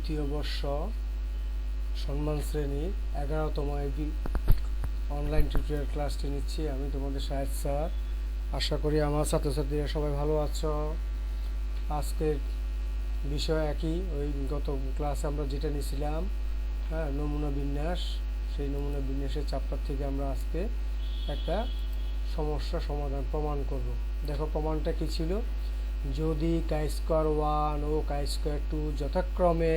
দ্বিতীয় বর্ষ সম্মান শ্রেণীর 11তম অনলাইন টিউটোরিয়াল ক্লাসটি নিচ্ছি। আমি তোমাদের শাহেদ স্যার। আশা করি আমার ছাত্রছাত্রীরা সবাই ভালো আছো। আজকের বিষয় একই, ওই গত ক্লাসে আমরা যেটা নিয়েছিলাম নমুনা বিন্যাস, সেই নমুনা বিন্যাসের চ্যাপ্টার থেকে আমরা আজকে একটা সমস্যা সমাধান প্রমাণ করব। দেখো প্রমাণটা কি ছিল, যদি chi²1 ও chi²2 যথাক্রমে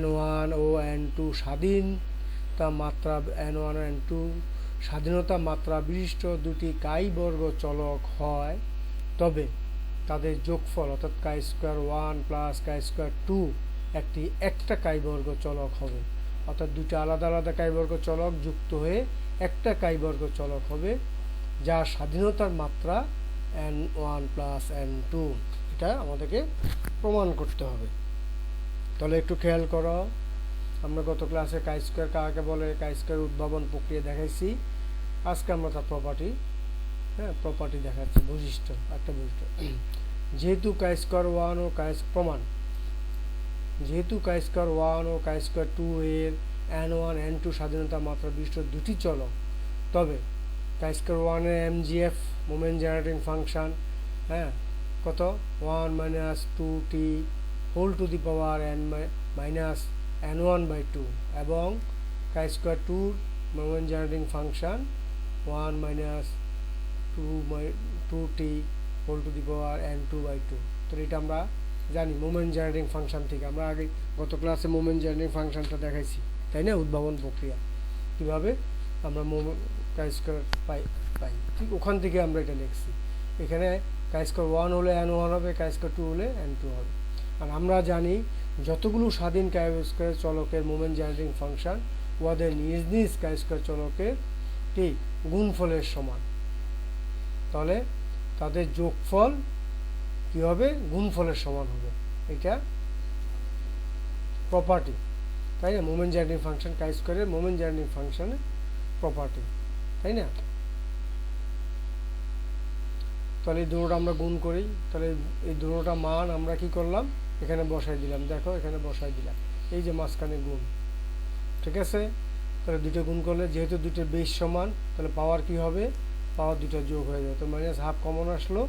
n1 ও n2 স্বাধীনতা মাত্রা n1 ও n2 স্বাধীনতা মাত্রা বিশিষ্ট দুটি কাই বর্গ চলক হয়, তবে তাদের যোগফল অর্থাৎ chi² প্লাস chi² একটি একটা কাই বর্গ চলক হবে। অর্থাৎ দুটো আলাদা আলাদা কাই বর্গ চলক যুক্ত হয়ে একটা কাই বর্গ চলক হবে, যার স্বাধীনতার মাত্রা n1 প্লাস n2। এটা আমাদেরকে প্রমাণ করতে হবে। তাহলে একটু খেয়াল করো, আমরা গত ক্লাসে chi² কাকে বলে, chi² উদ্ভাবন প্রক্রিয়া দেখাইছি। আজকে আমরা তার প্রপার্টি দেখাচ্ছি, বৈশিষ্ট্য, একটা বৈশিষ্ট্য। যেহেতু chi² ও প্রমাণ, যেহেতু chi² ও chi² এর n1 n2 স্বাধীনতা মাত্রা বিশিষ্ট দুটি চলক, তবে chi² এর mgf মোমেন্ট জেনারেটিং ফাংশন কত 1 - 2t whole to the power n minus n1/2 এবং chi² moment generating function 1 - 2t whole to the power n2/2। তো এটা আমরা জানি মোমেন্ট জেনারেটিং ফাংশন থেকে, আমরা আগে গত ক্লাসে মোমেন্ট জেনারেটিং ফাংশনটা দেখাইছি, তাই না? উদ্ভাবন প্রক্রিয়া কীভাবে আমরা chi² পাই, ঠিক ওখান থেকে আমরা এটা লিখছি। এখানে chi² হলে n1 হবে, chi² হলে n2 হবে। আর আমরা জানি যতগুলো স্বাধীন chi² চলকের মোমেন্ট জেনারেটিং ফাংশন ওদের নিজ নিজ chi² চলকের কি গুণফলের সমান, তাহলে তাদের যোগফল কি হবে, গুণফলের সমান হবে। এটা প্রপার্টি, তাই না? মোমেন্ট জেনারেটিং ফাংশন chi² এর মোমেন্ট জেনারেটিং ফাংশনের প্রপার্টি, তাই না? তাহলে এই দুটোটা আমরা গুণ করি, তাহলে এই দুটোটা মান আমরা কি করলাম, এখানে বসাই দিলাম। দেখো এখানে বসাই দিলাম, এই যে মাঝখানে গুণ, ঠিক আছে? তাহলে দুটো গুণ করলে যেহেতু দুটোর বেস সমান, তাহলে পাওয়ার কি হবে, পাওয়ার দুটো যোগ হয়ে যাবে। তো -½ কমন আসলো,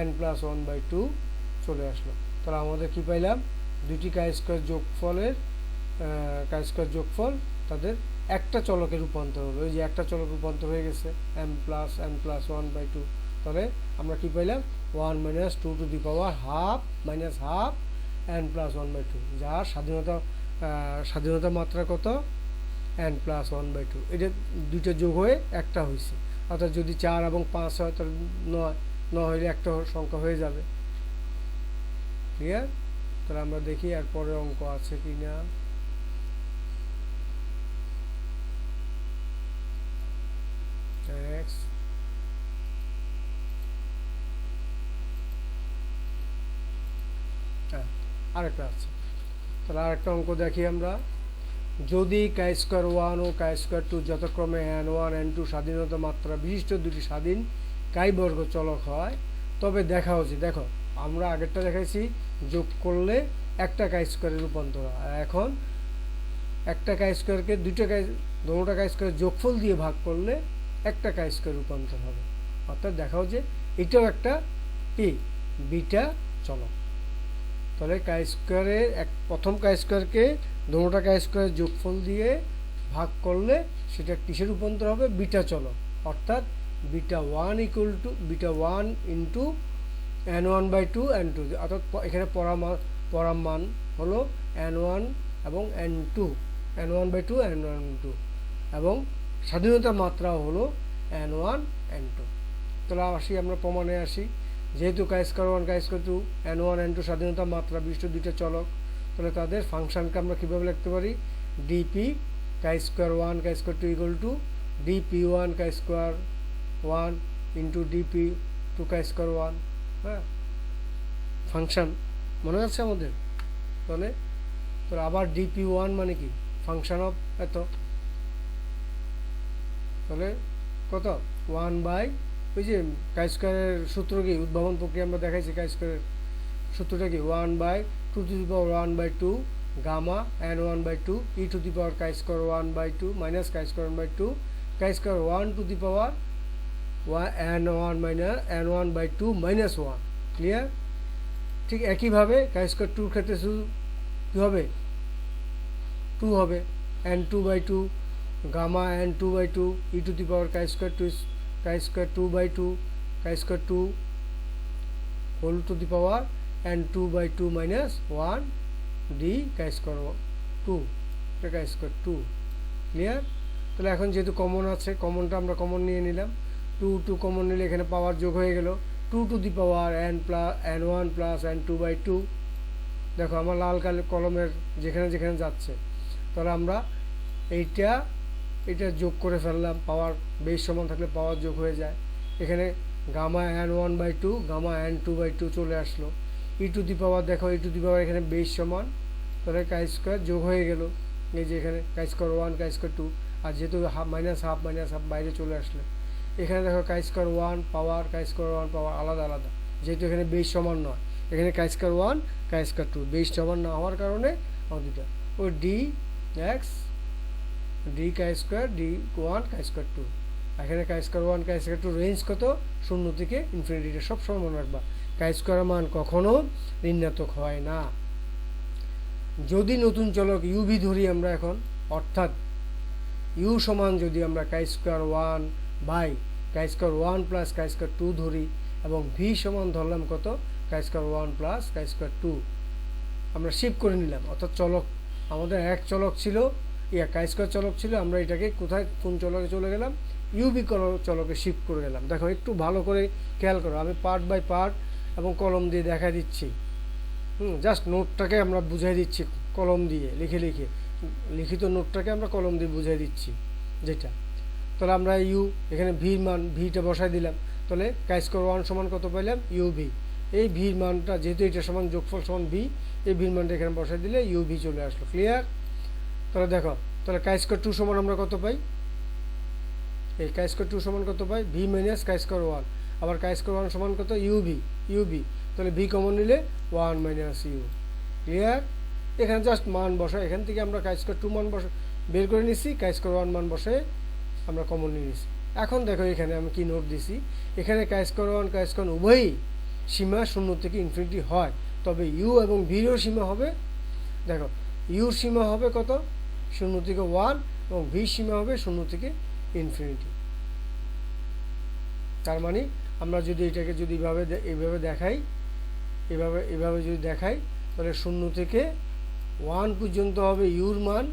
n+1/2 চলে আসলো। তাহলে আমাদের কি পাইলাম, দুটি chi² যোগফলের chi² যোগফল তাদের একটা চলকে রূপান্তর হলো। ওই যে একটা চলক রূপান্তর হয়ে গেছে, n+n+1/2। তাহলে আমরা কি পাইলাম, 1 - 2 টু দি পাওয়ার ½ -½ n+1/2, যার স্বাধীনতা মাত্রা কত, n+1/2। এটা দুইটা যোগ হয়ে একটা হয়েছে। অর্থাৎ যদি 4 এবং 5 হয়, তাহলে 9 হইলে একটা সংখ্যা হয়ে যাবে। ক্লিয়ার? তাহলে আমরা দেখি এরপরে অঙ্ক আছে কি না। আরেকটা আছে, তাহলে আরেকটা অঙ্ক দেখি আমরা। যদি chi² ও chi² যথাক্রমে n1 n2 স্বাধীনতা মাত্রা বিশিষ্ট দুটি স্বাধীন কাই বর্গ চলক হয়, তবে দেখা উচিত, দেখো আমরা আগেরটা দেখাইছি যোগ করলে একটা chi² রূপান্তর হয়, আর এখন একটা chi²কে দুটোটা chi² যোগফল দিয়ে ভাগ করলে একটা chi² রূপান্তর হবে। অর্থাৎ দেখাও যে এটাও একটা কি বিটা চলক। তাহলে chi² প্রথম chi²কে দুটোটা chi² যোগফল দিয়ে ভাগ করলে সেটা কিসে রূপান্তর হবে, বিটা চলক। অর্থাৎ β1 × n1/2 n2। অর্থাৎ এখানে পরাম মান হলো n1 এবং n2, n1/2 n1/2, এবং স্বাধীনতা মাত্রা হলো n1 n2। তাহলে আসি আমরা প্রমাণে আসি। যেহেতু chi²1 chi²2 n1 n2 স্বাধীনতা মাত্রা বিশিষ্ট দুইটা চলক, তাহলে তাদের ফাংশনকে আমরা কীভাবে লিখতে পারি, dp chi²1 chi²2 = dp1 chi² × dp2 chi²1। Function মনে আছে আমাদের? তাহলে আবার dp1 মানে কি, ফাংশন অফ এত, তাহলে কত 1/ ওই যে chi² এর সূত্র কি, উদ্ভাবন প্রক্রিয়া আমরা দেখাইছি chi² এর সূত্রটা কি, 1/2 to the power 1/2 gamma N one by two e to the power chi square one by two minus chi square one by two chi square one to the power n one minus n one by two minus one. Clear? ঠিক একইভাবে কাই square টুর ক্ষেত্রে শুধু কী হবে, two হবে, n two by two gamma n two by two e to the power chi square two by two chi square two whole to the power n two by two minus one d chi square two, এটা chi square two. Clear? তাহলে এখন যেহেতু common আছে, কমনটা আমরা common নিয়ে নিলাম, two two common নিলে এখানে পাওয়ার যোগ হয়ে গেল two to the power n one plus n two by two. দেখো আমার লাল কলমের যেখানে যেখানে যাচ্ছে, তাহলে আমরা এটা যোগ করে ফেললাম, পাওয়ার বেশ সমান থাকলে পাওয়ার যোগ হয়ে যায়। এখানে gamma N one by two gamma n two by two চলে আসলো। ই টু দি পাওয়ার দেখো ই টু দি পাওয়ার এখানে বেশ সমান, তাহলে কাই স্কোয়ার যোগ হয়ে গেল, এই যে এখানে কাই square one chi square two, আর যেহেতু মাইনাস হাফ বাইরে চলে আসলে এখানে দেখো কাই স্কোয়ার ওয়ান পাওয়ার কাই স্কোয়ার ওয়ান পাওয়ার আলাদা আলাদা, যেহেতু এখানে বেশ সমান নয়, এখানে কাই square one chi square two বেশ সমান না হওয়ার কারণে আমার দুটা ও D x D chi square D one chi square two. এখানে কাই square one chi square two range কত, শূন্য থেকে ইনফিনিটিটা সবসময় মনে রাখবা, কাই স্কোয়ারের মান কখনো ঋণাত্মক হয় না। যদি নতুন চলক ইউভি ধরি আমরা এখন, অর্থাৎ ইউ সমান যদি আমরা chi square one by chi square one plus chi square two ধরি, এবং ভি সমান ধরলাম কত, chi square one plus chi square two, আমরা শিফট করে নিলাম। অর্থাৎ চলক আমাদের এক চলক ছিল, কাই স্কোয়ার চলক ছিল, আমরা এটাকে কোথায় কোন চলকে চলে গেলাম, ইউবি চলকে শিফট করে গেলাম। দেখো একটু ভালো করে খেয়াল করো, আমি পার্ট বাই পার্ট এবং কলম দিয়ে দেখা দিচ্ছি, জাস্ট নোটটাকে আমরা বুঝাই দিচ্ছি কলম দিয়ে লিখে লিখে, লিখিত নোটটাকে আমরা কলম দিয়ে বুঝাই দিচ্ছি যেটা। তাহলে আমরা ইউ এখানে ভির মান ভিটা বসাই দিলাম, তাহলে কাই স্কোয়ার ওয়ান সমান কত পাইলাম, ইউ ভি। এই ভির মানটা যেহেতু এটা সমান যোগফল সমান ভি, এই ভির মানটা এখানে বসাই দিলে ইউ ভি চলে আসলো। ক্লিয়ার? তাহলে দেখো, তাহলে কাই স্কোয়ার টু সমান আমরা কত পাই, এই কাই স্কোয়ার টু সমান কত পাই, V minus chi square one, আবার কাই স্কোয়ার ওয়ান সমান কত, ইউবি, তাহলে ভি কমন নিলে ওয়ান মাইনাস ইউ। ক্লিয়ার? এখানে জাস্ট মান বসাই, এখান থেকে আমরা কাই স্কোয়ার টু মান বের করে নিচ্ছি, কাই স্কোয়ার ওয়ান মান বসে আমরা কমন নিয়ে নিচ্ছি। এখন দেখো এখানে আমি কি নোট দিছি, এখানে কাই স্কোয়ার ওয়ান কাই স্কোয়ার উভয়ই সীমা শূন্য থেকে ইনফিনিটি হয়, তবে ইউ এবং ভিরও সীমা হবে, দেখো ইউর সীমা হবে কত, শূন্য থেকে ওয়ান, এবং ভির সীমা হবে শূন্য থেকে ইনফিনিটি। তার মানে আমরা যদি এটাকে যদি এইভাবে দেখাই, এভাবে যদি দেখাই, তাহলে শূন্য থেকে ওয়ান পর্যন্ত হবে ইউর মান,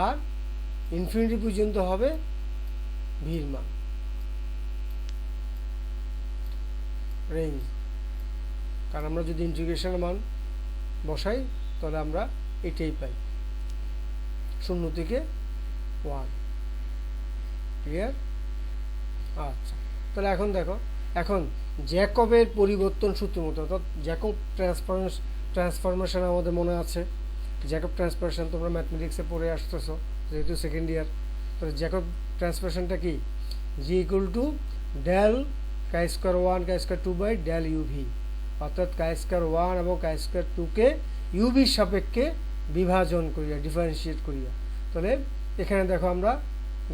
আর ইনফিনিটি পর্যন্ত হবে ভির মান, রেঞ্জ। কারণ আমরা যদি ইন্টিগ্রেশনের মান বসাই, তাহলে আমরা এটাই পাই, শূন্য থেকে ওয়ান। ক্লিয়ার? আচ্ছা, তাহলে এখন দেখো, এখন জ্যাকবের পরিবর্তন সূত্র মতো, অর্থাৎ জ্যাকব ট্রান্সফরমেশন আমাদের মনে আছে, জ্যাকব ট্রান্সফরমেশন তোমরা ম্যাথমেটিক্সে পড়ে আসতেছো যেহেতু সেকেন্ড ইয়ার। তাহলে জ্যাকব ট্রান্সফরমেশনটা কি, J equal to del chi square one chi square two by del U V, অর্থাৎ কাই স্কোয়ার ওয়ান এবং কাই স্কোয়ার টুকে ইউভির সাপেক্ষে বিভাজন করিয়া, ডিফারেন্সিয়েট করিয়া। তাহলে এখানে দেখো, আমরা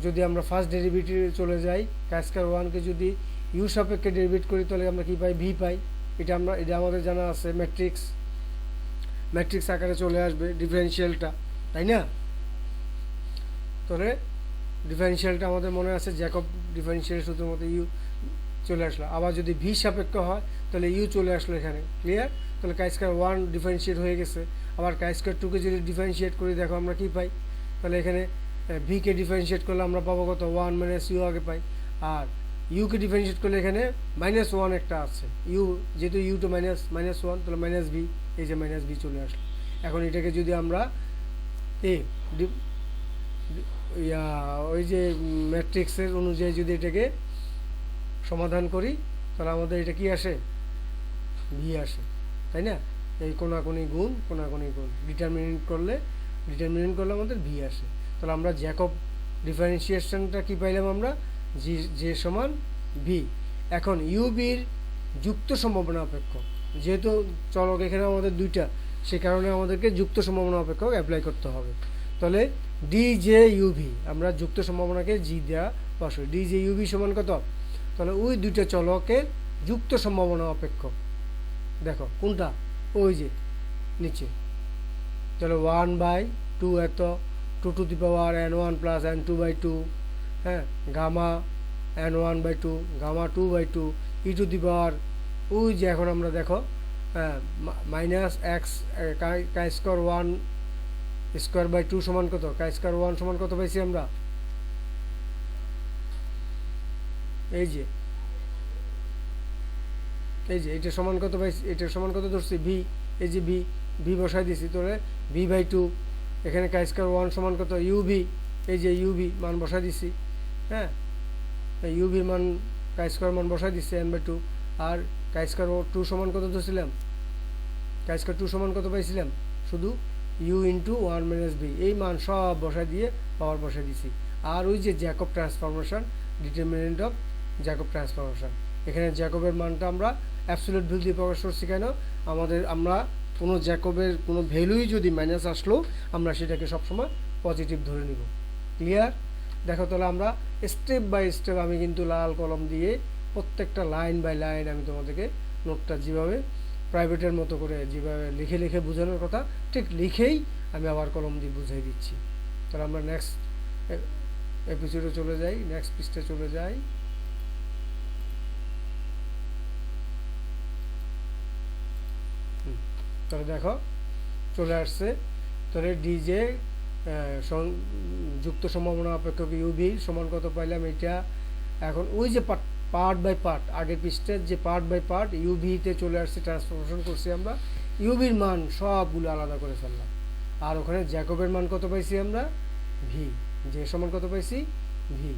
যদি আমরা ফার্স্ট ডেরিভেটিভে চলে যাই, কাই স্কোয়ার ওয়ানকে যদি ইউ সাপেক্ষে ডেরিভেট করি, তাহলে আমরা কি পাই, ভি পাই। এটা আমাদের জানা আছে, ম্যাট্রিক্স আকারে চলে আসবে ডিফারেন্সিয়ালটা, তাই না? তাহলে ডিফারেন্সিয়ালটা আমাদের মনে আছে, জ্যাকব ডিফারেন্সিয়াল সূত্রের মতো ইউ চলে আসলো। আবার যদি ভি সাপেক্ষ হয়, তাহলে ইউ চলে আসলো এখানে। ক্লিয়ার? তাহলে কাই স্কোয়ার ওয়ান ডিফারেন্সিয়েট হয়ে গেছে। আবার কাই স্কোয়ার টুকে যদি ডিফারেন্সিয়েট করি, দেখো আমরা কি পাই, তাহলে এখানে ভিকে ডিফারেন্সিয়েট করলে আমরা পাবো কত, ওয়ান মাইনাস ইউ আগে পাই, আর ইউকে ডিফারেন্সিয়েট করলে এখানে মাইনাস ওয়ান একটা আছে, ইউ যেহেতু ইউ টু মাইনাস ওয়ান, তাহলে মাইনাস ভি, এই যে মাইনাস ভি চলে আসলো। এখন এটাকে যদি আমরা ওই যে ম্যাট্রিক্সের অনুযায়ী যদি এটাকে সমাধান করি, তাহলে আমাদের এটা কি আসে, ভি আসে, তাই না? এই কোনাকুনি গুণ ডিটারমিনেন্ট করলে আমাদের ভি আসে। তাহলে আমরা জ্যাকব ডিফারেন্সিয়েশনটা কি পাইলাম, আমরা যে সমান ভি। এখন ইউবির যুক্ত সম্ভাবনা অপেক্ষক, যেহেতু চলক এখানে আমাদের দুইটা, সে কারণে আমাদেরকে যুক্ত সম্ভাবনা অপেক্ষক অ্যাপ্লাই করতে হবে। তাহলে ডি জে ইউভি আমরা যুক্ত সম্ভাবনাকে জি দেওয়া বসে। ডি জে ইউভি সমান কত? তাহলে ওই দুইটা চলকের যুক্ত সম্ভাবনা অপেক্ষক দেখো কোনটা, ওই যে নিচে। তাহলে 1/2 এত 2 to the power n1 plus n2 by 2, হ্যাঁ, gamma n1/2 gamma 2/2 E to the power ওই যে এখন আমরা দেখো minus X chi square 1 square by 2 সমান কত? কাই স্কোয়ার 1 সমান কত পাইছি আমরা? এই যে এটা সমান কত পাইছি? এটার সমান কত ধরছি? ভি। এই যে ভি বসাই দিছি, তাহলে v/2 এখানে কাই স্কোয়ার 1 সমান কত? ইউভি। এই যে ইউভি মান বসাই দিছি, হ্যাঁ, ইউভি মান কাই স্কোয়ার মান বসাই দিচ্ছি n/2। আর কাই স্কোয়ার 2 সমান কত ধরছিলাম? কাই স্কোয়ার 2 সমান কত পাইছিলাম? শুধু ইউ ইন্টু 1 মাইনাস ভি, এই মান সব বসাই দিয়ে পাওয়ার বসাই দিছি। আর ওই যে Jacob transformation, determinant of Jacob transformation, এখানে জ্যাকবের মানটা আমরা অ্যাবসলিউট ভ্যালু দিয়ে প্রকাশ করছি। কেন? আমরা কোনো জ্যাকবের কোনো ভ্যালুই যদি মাইনাস আসলো আমরা সেটাকে সবসময় পজিটিভ ধরে নিব। ক্লিয়ার? দেখো তাহলে আমরা স্টেপ বাই স্টেপ, আমি কিন্তু লাল কলম দিয়ে প্রত্যেকটা লাইন বাই লাইন আমি তোমাদেরকে নোটটা যেভাবে প্রাইভেটের মতো করে যেভাবে লিখে বোঝানোর কথা ঠিক লিখেই আমি আবার কলম দিয়ে বুঝাই দিচ্ছি। তাহলে আমরা নেক্সট এপিসোডে চলে যাই, নেক্সট পৃষ্ঠায় চলে যাই। তাহলে দেখো চলে আসছে। তাহলে ডিজে যুক্ত সম্ভাবনা অপেক্ষক ইউভি সমান কত পাইলাম? এটা এখন ওই যে পার্ট বাই পার্ট, আগের পৃষ্ঠের যে পার্ট বাই পার্ট ইউভিতে চলে আসছে, ট্রান্সফরমেশন করছি আমরা, ইউভির মান সবগুলো আলাদা করে ফেললাম। আর ওখানে জ্যাকবের মান কত পাইছি আমরা? ভি। যে সমান কত পাইছি? ভি।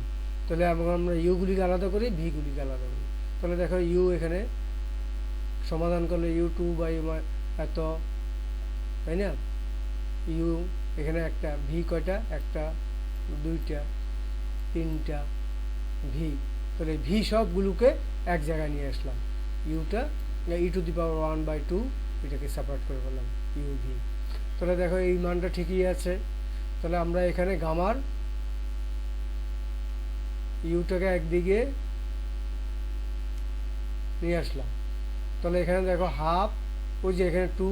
তাহলে আমরা ইউগুলিকে আলাদা করি, ভিগুলিকে আলাদা করি। তাহলে দেখো ইউ এখানে সমাধান করলে u2 এত, তাই না? ইউ এখানে একটা, ভি কয়টা? একটা, দুইটা, তিনটা ভি। তাহলে ভি সবগুলোকে এক জায়গায় নিয়ে আসলাম, ইউটা ই টু দি পাওয়ার 1/2 এটাকে সেপারেট করে ফেললাম ইউভি। তাহলে দেখো এই মানটা ঠিকই আছে। তাহলে আমরা এখানে গামার ইউটাকে একদিকে নিয়ে আসলাম। তাহলে এখানে দেখো হাফ, ওই যে এখানে 2,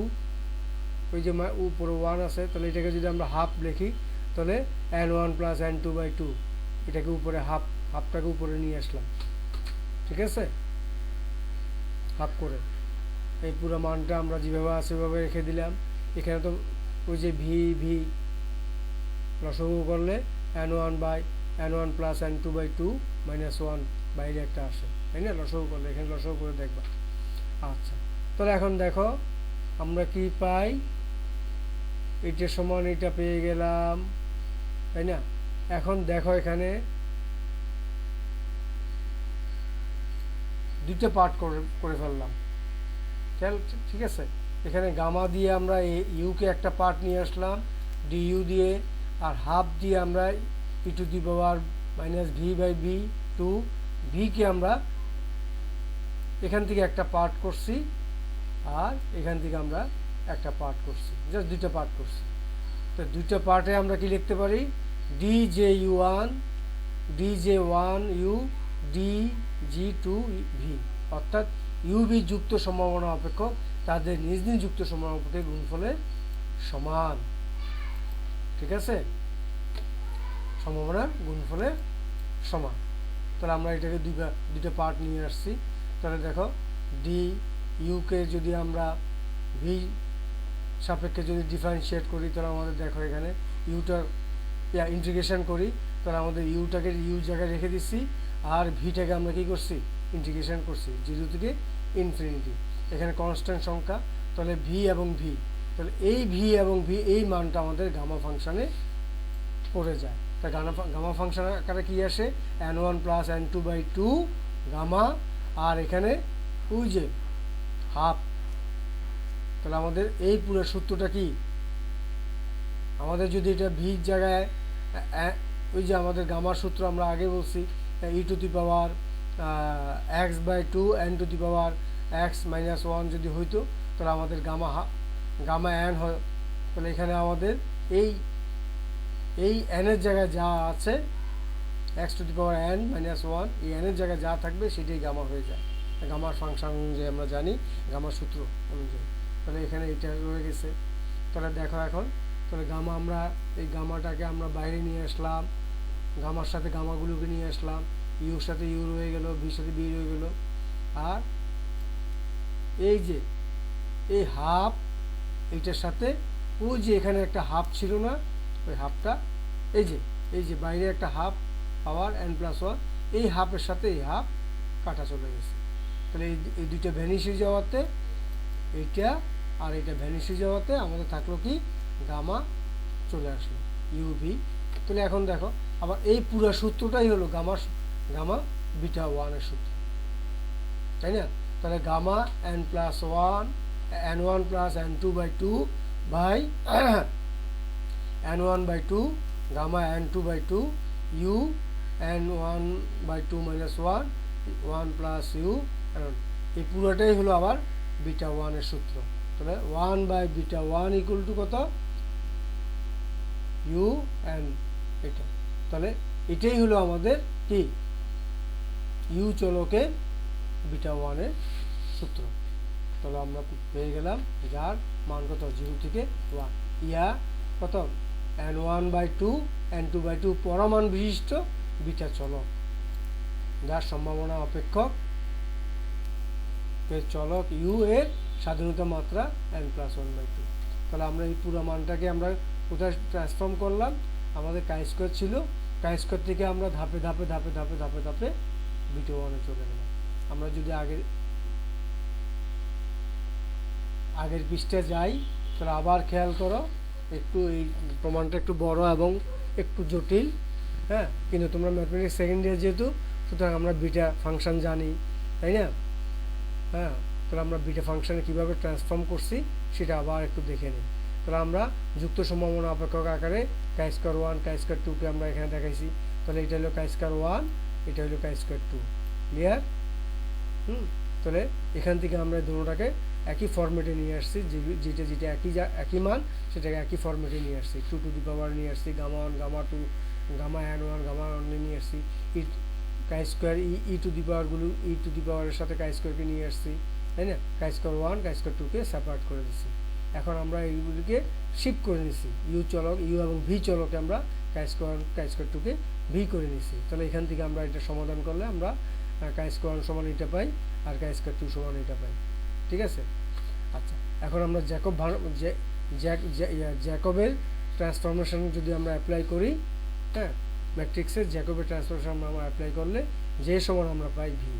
ওই যে উপরে 1 আছে, তাহলে এটাকে যদি আমরা হাফ লিখি তাহলে n1 প্লাস n2/2 এটাকে উপরে হাফটাকে উপরে নিয়ে আসলাম, ঠিক আছে, হাফ করে এই পুরো মানটা আমরা যেভাবে আছে সেভাবে রেখে দিলাম। এখানে তো ওই যে ভি লসাগু করলে n1 প্লাস n2/2 মাইনাস 1 বাইরে একটা আসে, তাই না? লসাগু করলে এখানে লসাগু করে দেখবা। আচ্ছা, তাহলে এখন দেখো আমরা কি পাই? এটার সমান এটা পেয়ে গেলাম, তাই না? এখন দেখো এখানে দুটো পার্ট করে ফেললাম, ঠিক আছে। এখানে গামা দিয়ে আমরা ইউকে একটা পার্ট নিয়ে আসলাম ডিইউ দিয়ে, আর হাফ দিয়ে আমরা E to the power minus v/2 ভিকে আমরা এখান থেকে একটা পার্ট করছি, আর এখান থেকে আমরা একটা পার্ট করছি, জাস্ট দুইটা পার্ট করছি। তো দুইটা পার্টে আমরা কি লিখতে পারি? dj1 dj1u dg2v, অর্থাৎ ইউভি যুক্ত সম্ভাবনা অপেক্ষক তাদের নিজ নিজ যুক্ত সম্ভাবনা অপেক্ষক গুণফলের সমান, ঠিক আছে, সম্ভাবনার গুণফলের সমান। তাহলে আমরা এটাকে দুইটা পার্ট নিয়ে আসছি। তাহলে দেখো ডি ইউকে যদি আমরা ভি সাপেক্ষে যদি ডিফারেন্সিয়েট করি তাহলে আমাদের দেখো এখানে ইউটা ইন্টিগ্রেশন করি, তাহলে আমাদের ইউটাকে ইউ জায়গায় রেখে দিচ্ছি, আর ভিটাকে আমরা কি করছি? ইন্টিগ্রেশন করছি 0 থেকে ইনফিনিটি। এখানে কনস্ট্যান্ট সংখ্যা, তাহলে ভি এবং ভি, তাহলে এই ভি এবং ভি এই মানটা আমাদের গামা ফাংশানে পড়ে যায়। তাই গামা ফাংশন আকারে কি আসে? n1 প্লাস n2/2 গামা, আর এখানে ওই যে হাফ। তাহলে আমাদের এই পুরো সূত্রটা কি? আমাদের যদি এটা ভির জায়গায় ওই যে আমাদের গামার সূত্র আমরা আগে বলছি E to the power x/2 n to the power x - 1 যদি হইতো, তাহলে আমাদের গামা গামা এন হয়, তাহলে এখানে আমাদের এই এই এনের জায়গায় যা আছে x two the power N minus one, এই এনের জায়গায় যা থাকবে সেটাই গামা হয়ে যায়, গামার ফাংশন অনুযায়ী আমরা জানি, গামার সূত্র অনুযায়ী। তাহলে এখানে এটা রয়ে গেছে। তাহলে দেখো এখন, তাহলে গামা আমরা এই গামাটাকে আমরা বাইরে নিয়ে আসলাম, গামার সাথে গামাগুলোকে নিয়ে আসলাম, ইউর সাথে ইউ রয়ে গেল, বির সাথে বি রয়ে গেল, আর এই যে এই হাফ এইটার সাথে ওই যে এখানে একটা হাফ ছিল না, ওই হাফটা এই যে বাইরে একটা হাফ পাওয়ার এন প্লাস ওয়ান, এই হাফের সাথে এই হাফ কাটা চলে গেছে। তাহলে এই দুইটা ভ্যানিশ হয়ে যাওয়াতে এইটা আর এটা ভ্যানিশ হয়ে যাওয়াতে আমাদের থাকলো কি গামা চলে আসলো ইউভি। তাহলে এখন দেখো আবার এই পুরো সূত্রটাই হলো গামা বিটা ওয়ানের সূত্র, তাই না? তাহলে gamma n plus one n one plus n two by two by n one by two gamma n two by two u n one by two minus one one plus u, এই পুরোটাই হলো আবার beta ওয়ানের সূত্র। তাহলে one by beta one equal to কত, u n, এটা। তাহলে এটাই হলো আমাদের কি ইউ চলকে বিটা ওয়ানের সূত্র। তাহলে আমরা পেয়ে গেলাম যার মান কত, 0 থেকে 1, ইয়া কত N one by two N two by two পরমাণ বিশিষ্ট বিটা চলক, যার সম্ভাবনা অপেক্ষক চলক ইউ এর স্বাধীনতা মাত্রা n plus one by two. তাহলে আমরা এই পুরো মানটাকে আমরা কোথায় ট্রান্সফর্ম করলাম, আমাদের কাই স্কোয়ার ছিল, কাই স্কোয়ার থেকে আমরা ধাপে ধাপে ধাপে ধাপে ধাপে ধাপে বিটা ওয়ানে চলে গেলাম। আমরা যদি আগের পৃষ্ঠায় যাই, তাহলে আবার খেয়াল করো, একটু এই প্রমাণটা একটু বড় এবং একটু জটিল, হ্যাঁ, কিন্তু তোমরা ম্যাথমেটিক্স সেকেন্ড ইয়ার যেহেতু, সুতরাং আমরা বিটা ফাংশন জানি, তাই না? হ্যাঁ, তাহলে আমরা বিটা ফাংশনে কীভাবে ট্রান্সফর্ম করছি সেটা আবার একটু দেখে নিই। তাহলে আমরা যুক্ত সম্ভাবনা অপেক্ষক আকারে কাই স্কোয়ার ওয়ান কাই স্কোয়ার টুকে আমরা এখানে দেখাইছি। তাহলে এটা হলো কাই স্কোয়ার ওয়ান, এটা হলো কাই স্কোয়ার টু, ক্লিয়ার? তাহলে এখান থেকে আমরা দুটোটাকে একই ফরম্যাটে নিয়ে আসছি, যেটা যেটা একই মান সেটাকে একই ফরম্যাটে নিয়ে আসছি, টু টু দি পাওয়ার নিয়ে আসছি, gamma one gamma two gamma N one gamma ওয়ানে নিয়ে আসছি, chi square E to the পাওয়ারগুলো ই টু দি পাওয়ারের সাথে কাই স্কোয়ারকে নিয়ে আসছি, তাই না? Chi square one chi square টুকে সেপারেট করে দিচ্ছি। এখন আমরা এইগুলিকে শিফট করে নিচ্ছি, ইউ চলক ইউ এবং ভি চলকে আমরা কাই স্কোয়ার টুকে ভি করে নিচ্ছি। তাহলে এখান থেকে আমরা এটা সমাধান করলে আমরা কাই স্কোয়ার সমান এটা পাই আর কাই স্কোয়ার টু সমান এটা পাই, ঠিক আছে? আচ্ছা, এখন আমরা জ্যাকবের ট্রান্সফরমেশন যদি আমরা অ্যাপ্লাই করি, হ্যাঁ, ম্যাট্রিক্সের জ্যাকবের ট্রান্সফরমেশন আমরা অ্যাপ্লাই করলে যে সমান আমরা পাই ভি।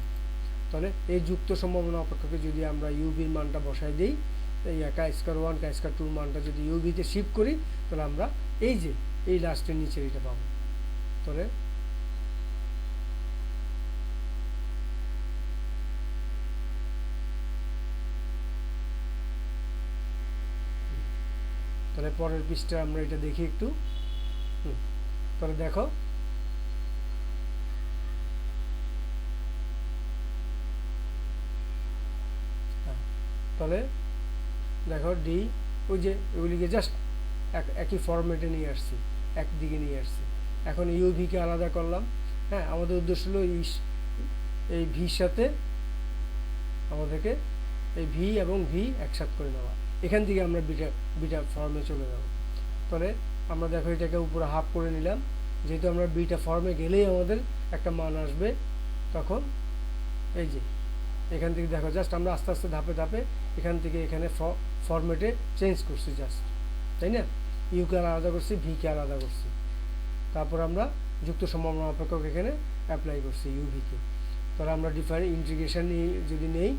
তাহলে এই যুক্ত সম্ভাবনা অপেক্ষকে যদি আমরা ইউভির মানটা বসাই দিই, কাই স্কোয়ার ওয়ান কাই স্কোয়ার টুর মানটা যদি ইউভিতে শিফট করি, তাহলে আমরা এই লাস্টের নিচে এটা পাবো। তাহলে পরের পৃষ্ঠা আমরা এটা দেখি একটু। তাহলে দেখো, তাহলে দেখো ডি, ওই যে ওইগুলিকে জাস্ট একই ফরম্যাটে নিয়ে আসছি, একদিকে নিয়ে আসছি। এখন ইউভিকে আলাদা করলাম, হ্যাঁ, আমাদের উদ্দেশ্য হলো এই ভির সাথে আমাদেরকে এই ভি এবং ভি একসাথে করে নেওয়া, এখান থেকে আমরা বিটা ফর্মে চলে যাব। তাহলে আমরা দেখো এটাকে উপরে হাফ করে নিলাম, যেহেতু আমরা বিটা ফর্মে গেলেই আমাদের একটা মান আসবে, তখন এই যে এখান থেকে দেখো জাস্ট আমরা আস্তে আস্তে ধাপে ধাপে এখান থেকে এখানে ফরম্যাটে চেঞ্জ করছি জাস্ট, তাই না? ইউকে আলাদা করছি, ভিকে আলাদা করছি, তারপর আমরা যুক্ত সম্ভাবনা অপেক্ষক এখানে অ্যাপ্লাই করছি ইউভিকে। তাহলে আমরা ইন্টিগ্রেশন যদি নেই,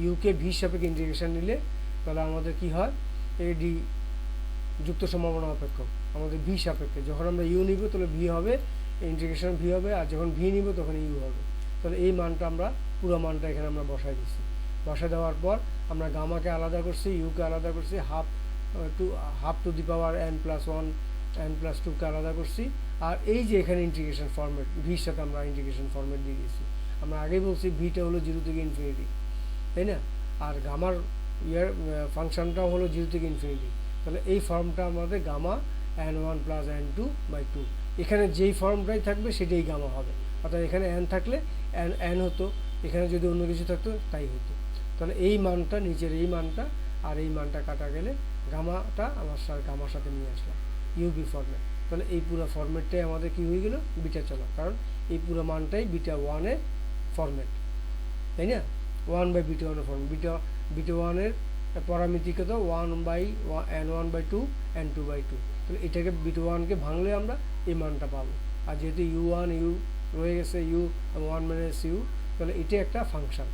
ইউকে ভি সাপেক্ষে ইন্টিগ্রেশন নিলে তাহলে আমাদের কি হয়, এডি যুক্ত সম্ভাবনা অপেক্ষক আমাদের ভি সাপেক্ষে, যখন আমরা ইউ নিব তাহলে ভি হবে, ইন্টিগ্রেশন ভি হবে, আর যখন ভি নিব তখন ইউ হবে। তাহলে এই মানটা আমরা পুরো মানটা এখানে আমরা বসাই দিচ্ছি। বসা দেওয়ার পর আমরা গামাকে আলাদা করছি, ইউকে আলাদা করছি, have to the power N plus one N plus টুকে আলাদা করছি, আর এই যে এখানে ইন্টিগ্রেশন ফরম্যাট ভির সাথে আমরা ইন্টিগ্রেশন ফরম্যাট দিয়ে দিয়েছি। আমরা আগেই বলছি ভিটা হলো 0 থেকে ইনফিনিটি, তাই না? আর ফাংশনটা হলো 0 থেকে ইনফিনিটি, তাহলে এই ফর্মটা আমাদের গামা n1 প্লাস n2/2। এখানে যেই ফর্মটাই থাকবে সেটাই গামা হবে, অর্থাৎ এখানে n থাকলে n হতো, এখানে যদি অন্য কিছু থাকতো তাই হতো। তাহলে এই মানটা, নিচের এই মানটা আর এই মানটা কাটা গেলে গামাটা গামার সাথে নিয়ে আসলাম ইউবি ফর্মেট। তাহলে এই পুরো ফর্মেটটাই আমাদের কি হয়ে গেল, বিটা চলা, কারণ এই পুরো মানটাই বিটা ওয়ানের ফর্মেট, তাই না? 1/β1 ফর্ম, বিটা ওয়ানের পরামিতিকতা 1/n1/2 n2/2। তাহলে এটাকে বিটা ওয়ানকে ভাঙলে আমরা এই মানটা পাবো, আর যেহেতু ইউ রয়ে গেছে ইউ 1 - ইউ, তাহলে এটা একটা ফাংশন,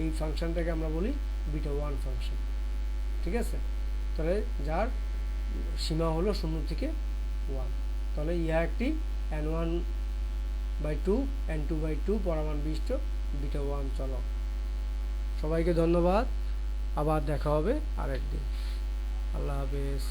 এই ফাংশনটাকে আমরা বলি বিটা ওয়ান ফাংশন, ঠিক আছে? তাহলে যার সীমা হলো 0 থেকে 1। তাহলে ইহা একটি n1/2 n2/2 পরমাণু বিশিষ্ট বিটা ওয়ান চলক। সবাইকে ধন্যবাদ, আবার দেখা হবে আরেকদিন। আল্লাহ হাফেজ।